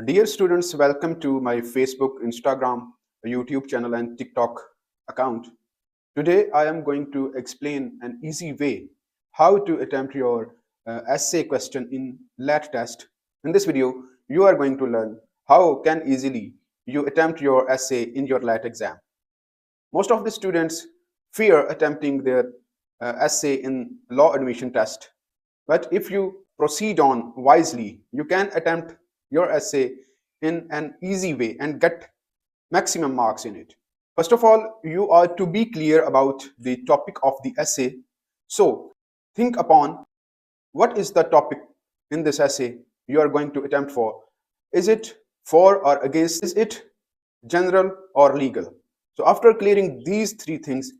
Dear students, welcome to my Facebook, Instagram, YouTube channel and TikTok account. Today I am going to explain an easy way how to attempt your essay question in LAT test. In this video, you are going to learn how can easily you attempt your essay in your LAT exam. Most of the students fear attempting their essay in law admission test. But if you proceed on wisely, you can attempt your essay in an easy way and get maximum marks in it. First of all, you are to be clear about the topic of the essay. So think upon what is the topic in this essay you are going to attempt for. Is it for or against? Is it general or legal? So after clearing these three things,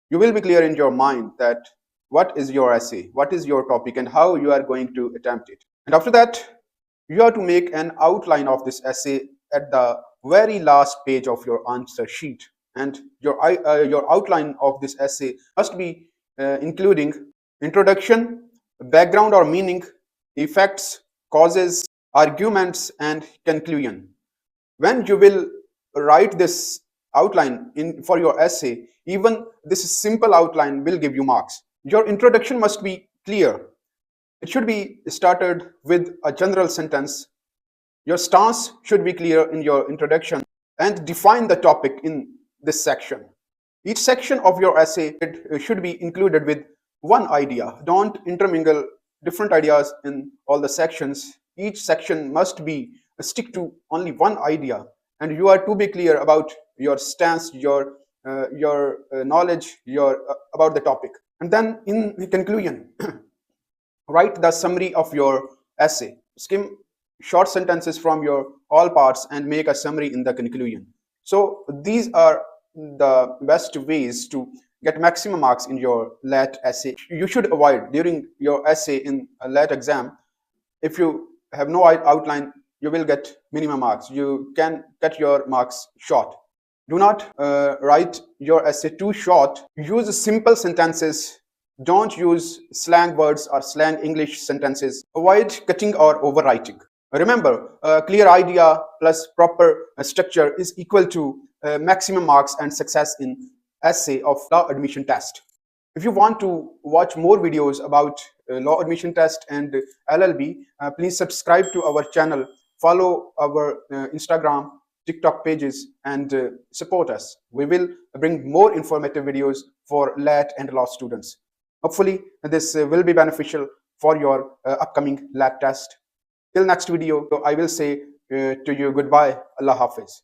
you will be clear in your mind that what is your essay, what is your topic, and how you are going to attempt it. And after that, you have to make an outline of this essay at the very last page of your answer sheet. And your outline of this essay must be including introduction, background or meaning, effects, causes, arguments, and conclusion. When you will write this outline for your essay, even this simple outline will give you marks. Your introduction must be clear. It should be started with a general sentence. Your stance should be clear in your introduction and define the topic in this section. Each section of your essay should be included with one idea. Don't intermingle different ideas in all the sections. Each section must be stick to only one idea, and you are to be clear about your stance, your knowledge, about the topic. And then in the conclusion, write the summary of your essay. Skim short sentences from your all parts and make a summary in the conclusion. So these are the best ways to get maximum marks in your LAT essay. You should avoid during your essay in a LAT exam. If you have no outline, you will get minimum marks. You can cut your marks short. Do not write your essay too short. Use simple sentences. Don't use slang words or slang English sentences. Avoid cutting or overwriting. Remember, a clear idea plus proper structure is equal to maximum marks and success in essay of law admission test. If you want to watch more videos about law admission test and LLB, please subscribe to our channel, follow our Instagram, TikTok pages, and support us. We will bring more informative videos for LAT and law students. Hopefully, this will be beneficial for your upcoming LAT test. Till next video, I will say to you goodbye. Allah Hafiz.